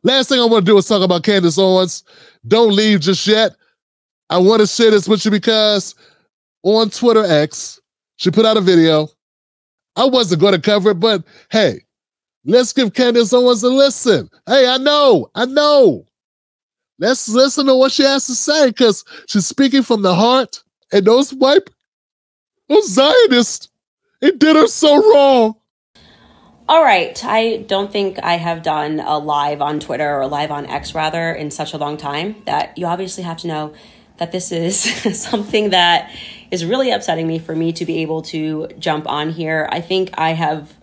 Last thing I want to do is talk about Candace Owens. Don't leave just yet. I want to share this with you because on Twitter X, she put out a video. I wasn't going to cover it, but hey, let's give Candace Owens a listen. Hey, I know. Let's listen to what she has to say because she's speaking from the heart. And those Zionists, it did her so wrong. All right. I don't think I have done a live on Twitter or live on X rather in such a long time that you obviously have to know that this is something that is really upsetting me for me to be able to jump on here. I think I have,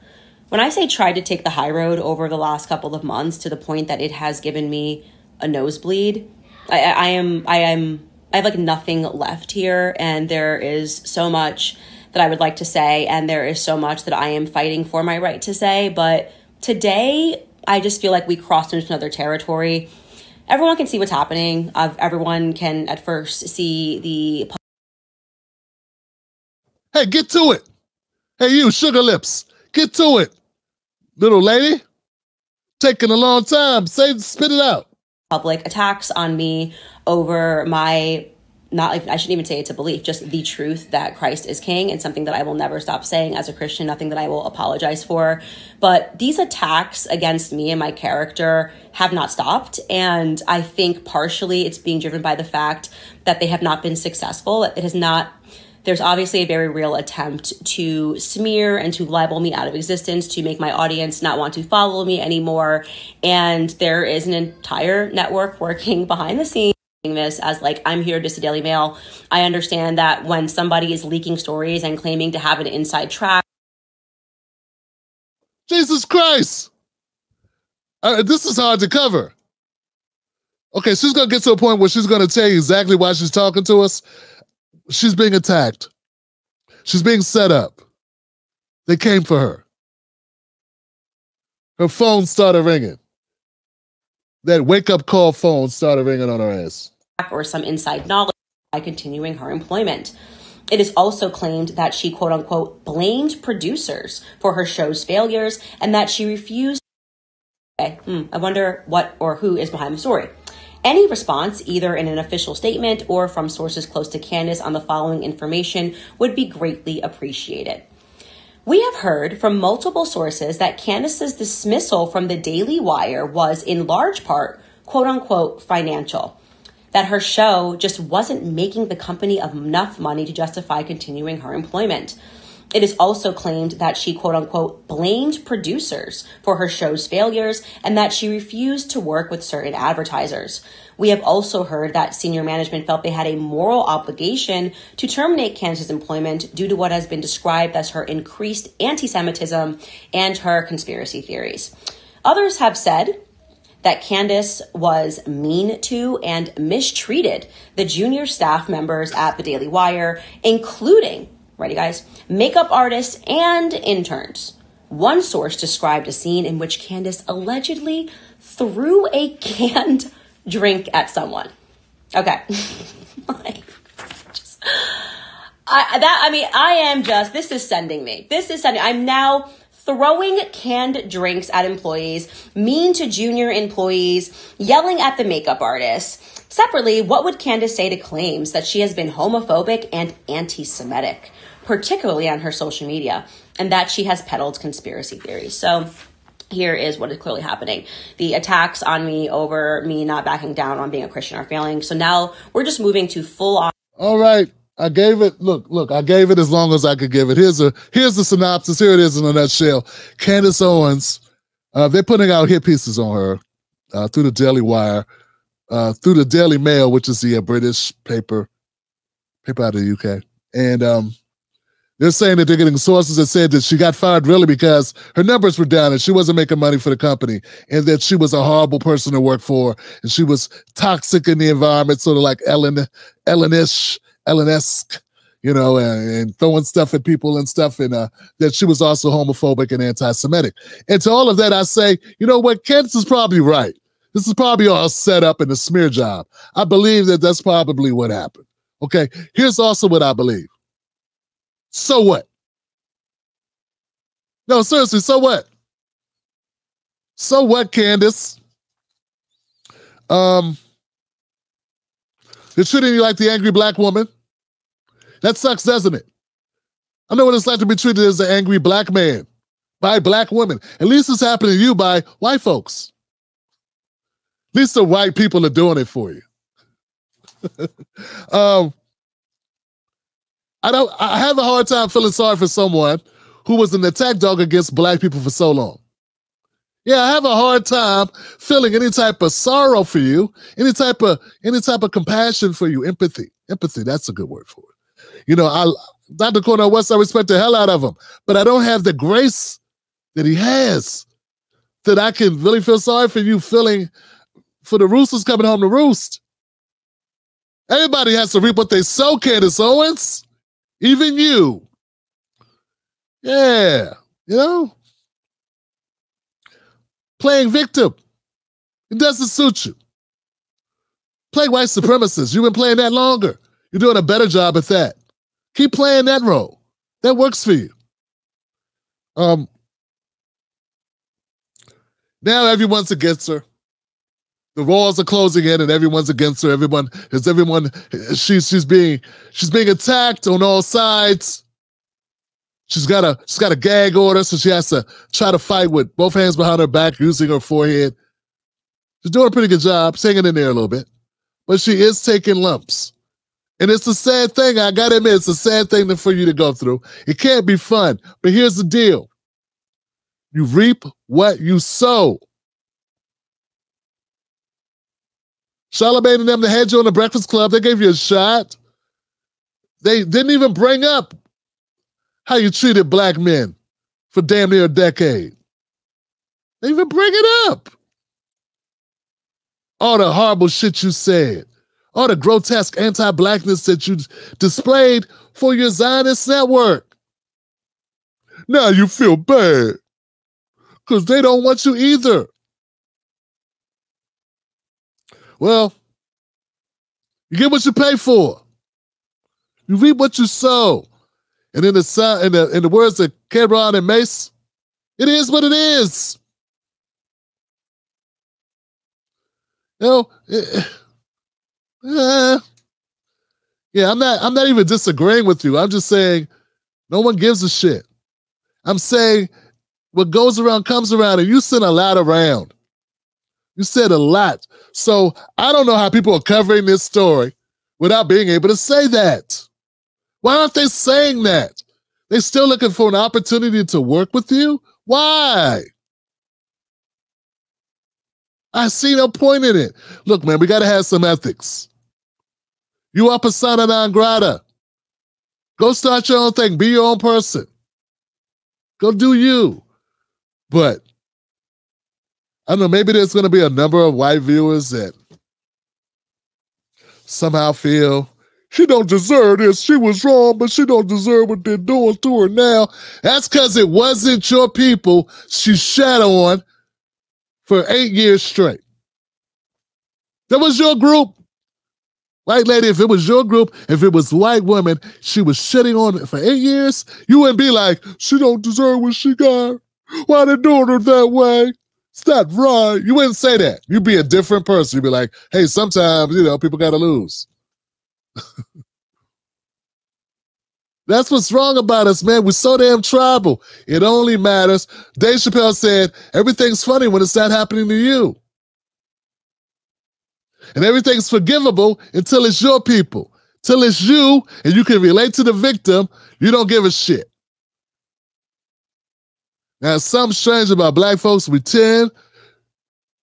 when I say tried to take the high road over the last couple of months to the point that it has given me a nosebleed, I have like nothing left here. And there is so much that I would like to say. And there is so much that I am fighting for my right to say. But today, I just feel like we crossed into another territory. Everyone can see what's happening. Everyone can at first see the... Hey, get to it. Hey, you, sugar lips, get to it. Little lady, taking a long time. Spit it out. Public attacks on me over my, I shouldn't even say it's a belief, just the truth that Christ is king, and something that I will never stop saying as a Christian, nothing that I will apologize for. But these attacks against me and my character have not stopped. And I think partially it's being driven by the fact that they have not been successful. It has not. There's obviously a very real attempt to smear and to libel me out of existence, to make my audience not want to follow me anymore. And there is an entire network working behind the scenes this as like, I'm here just a Daily Mail. I understand that when somebody is leaking stories and claiming to have an inside track. Jesus Christ. This is hard to cover. Okay, she's going to get to a point where she's going to tell you exactly why she's talking to us. She's being attacked. She's being set up. They came for her. Her phone started ringing. That wake-up call phone started ringing on her ass. Or some inside knowledge by continuing her employment. It is also claimed that she, quote unquote, blamed producers for her show's failures and that she refused. Okay, I wonder what or who is behind the story. Any response, either in an official statement or from sources close to Candace on the following information would be greatly appreciated. We have heard from multiple sources that Candace's dismissal from the Daily Wire was in large part, quote unquote, financial. That her show just wasn't making the company enough money to justify continuing her employment. It is also claimed that she, quote unquote, blamed producers for her show's failures and that she refused to work with certain advertisers. We have also heard that senior management felt they had a moral obligation to terminate Candace's employment due to what has been described as her increased anti-Semitism and her conspiracy theories. Others have said that Candace was mean to and mistreated the junior staff members at the Daily Wire, including, ready guys, makeup artists and interns. One source described a scene in which Candace allegedly threw a canned drink at someone. Okay. This is sending me. I'm now throwing canned drinks at employees, mean to junior employees, yelling at the makeup artists. Separately, what would Candace say to claims that she has been homophobic and anti-Semitic, particularly on her social media, and that she has peddled conspiracy theories? So here is what is clearly happening. The attacks on me over me not backing down on being a Christian are failing. So now we're just moving to full on. All right. I gave it, look, I gave it as long as I could give it. Here's the synopsis. Here it is in a nutshell. Candace Owens, they're putting out hit pieces on her through the Daily Wire, through the Daily Mail, which is the British paper out of the UK. And they're saying that they're getting sources that said that she got fired really because her numbers were down and she wasn't making money for the company, and that she was a horrible person to work for, and she was toxic in the environment, sort of like Ellen-esque, you know, and throwing stuff at people and stuff, and that she was also homophobic and anti-Semitic. And to all of that, I say, you know what, Candace is probably right. This is probably all set up in a smear job. I believe that that's probably what happened. Okay, here's also what I believe. So what? No, seriously, so what? So what, Candace? They're treating you like the angry black woman. That sucks, doesn't it? I know what it's like to be treated as an angry black man by black women. At least it's happening to you by white folks. At least the white people are doing it for you. I have a hard time feeling sorry for someone who was an attack dog against black people for so long. Yeah, I have a hard time feeling any type of sorrow for you, any type of compassion for you, empathy. Empathy, that's a good word for it. You know, Dr. Cornel West, I respect the hell out of him, but I don't have the grace that he has that I can really feel sorry for you feeling for the roosters coming home to roost. Everybody has to reap what they sow, Candace Owens. Even you. Yeah, you know? Playing victim. It doesn't suit you. Play white supremacist. You've been playing that longer. You're doing a better job at that. Keep playing that role. That works for you. Now everyone's against her. The walls are closing in and everyone's against her. She's being attacked on all sides. She's got a gag order, so she has to try to fight with both hands behind her back, using her forehead. She's doing a pretty good job, hanging in there a little bit. But she is taking lumps. And it's a sad thing, I gotta admit, it's a sad thing for you to go through. It can't be fun, but here's the deal. You reap what you sow. Charlamagne and them, they had you on the Breakfast Club. They gave you a shot. They didn't even bring up how you treated black men for damn near a decade. They even bring it up. All the horrible shit you said. All the grotesque anti-blackness that you displayed for your Zionist network. Now you feel bad because they don't want you either. Well, you get what you pay for. You reap what you sow. And in the words of Cameron and Mace, it is what it is. You know, yeah, I'm not even disagreeing with you. I'm just saying no one gives a shit. I'm saying what goes around comes around, and you sent a lot around. You said a lot. So I don't know how people are covering this story without being able to say that. Why aren't they saying that? They still looking for an opportunity to work with you? Why? I see no point in it. Look, man, we got to have some ethics. You are persona non grata. Go start your own thing. Be your own person. Go do you. But I don't know, maybe there's going to be a number of white viewers that somehow feel she don't deserve this. She was wrong, but she don't deserve what they're doing to her now. That's because it wasn't your people she shat on for 8 years straight. That was your group. White lady, if it was your group, if it was white women, she was shitting on for 8 years, you wouldn't be like, she don't deserve what she got. Why they doing her that way? It's not right. You wouldn't say that. You'd be a different person. You'd be like, hey, sometimes, people got to lose. That's what's wrong about us, man. We're so damn tribal. It only matters. Dave Chappelle said, everything's funny when it's not happening to you. And everything's forgivable until it's your people. Till it's you and you can relate to the victim, you don't give a shit. Now, something strange about black folks, we tend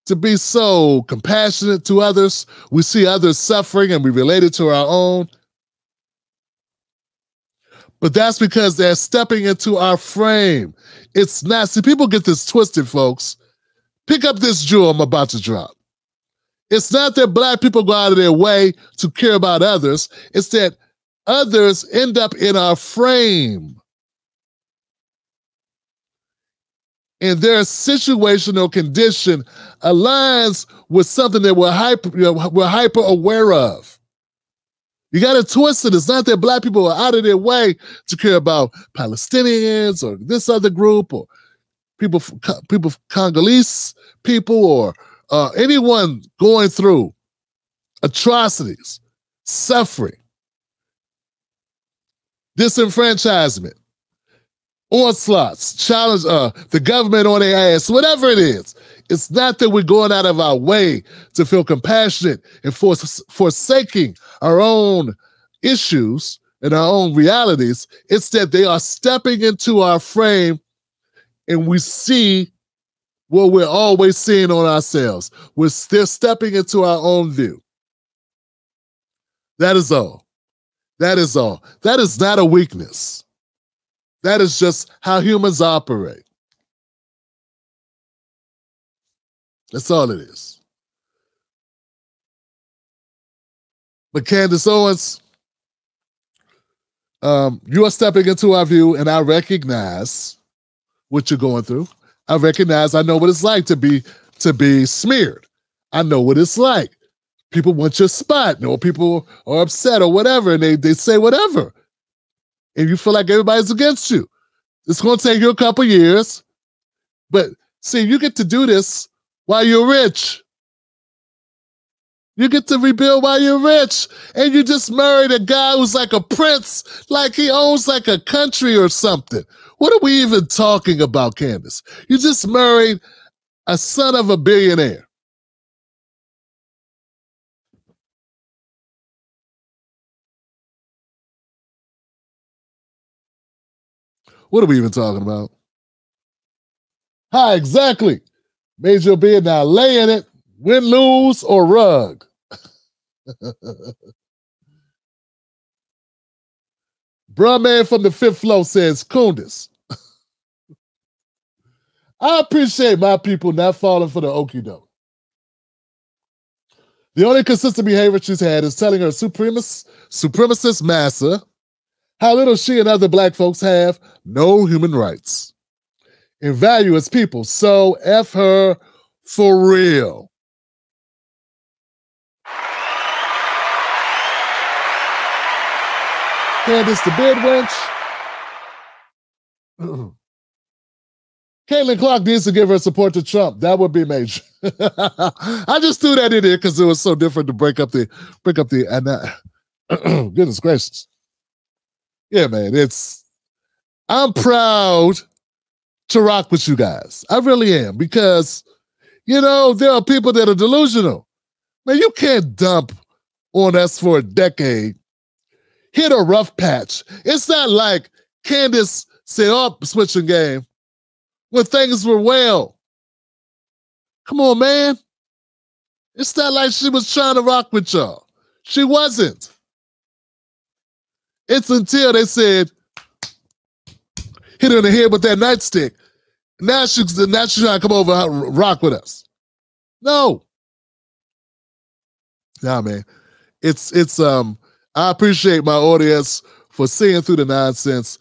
to be so compassionate to others. We see others suffering and we relate it to our own. But that's because they're stepping into our frame. It's not, see, people get this twisted, folks. Pick up this jewel I'm about to drop. It's not that black people go out of their way to care about others. It's that others end up in our frame. And their situational condition aligns with something that we're hyper aware of. You got to twist it. It's not that black people are out of their way to care about Palestinians or this other group or people Congolese people or anyone going through atrocities, suffering, disenfranchisement, onslaughts, challenge the government on their ass, whatever it is. It's not that we're going out of our way to feel compassionate and forsaking our own issues and our own realities. It's that they are stepping into our frame and we see what we're always seeing on ourselves. They're stepping into our own view. That is all. That is all. That is not a weakness. That is just how humans operate. That's all it is. But Candace Owens, you are stepping into our view, and I recognize what you're going through. I know what it's like to be smeared. I know what it's like. People want your spot, or people are upset or whatever, and they say whatever. And you feel like everybody's against you. It's going to take you a couple years. But see, you get to do this while you're rich. You get to rebuild while you're rich. And you just married a guy who's like a prince, like he owns like a country or something. What are we even talking about, Candace? You just married a son of a billionaire. What are we even talking about? Hi, exactly. Made your bed, now lay in it, win, lose, or rug. Bruh man from the fifth floor says, Candace, I appreciate my people not falling for the okie doke. The only consistent behavior she's had is telling her supremacist massa how little she and other black folks have no human rights and value as people. So F her for real. Candace the bed wench. Caitlin Clark needs to give her support to Trump. That would be major. I just threw that in there because it was so different to break up the goodness gracious. Yeah, man, I'm proud to rock with you guys. I really am, because, you know, there are people that are delusional. Man, you can't dump on us for a decade, hit a rough patch. It's not like Candace said, oh, switching game, when things were well. Come on, man. It's not like she was trying to rock with y'all. She wasn't. It's until they said, hit her in the head with that nightstick. Now she's trying to come over and rock with us. No. Nah, man. I appreciate my audience for seeing through the nonsense.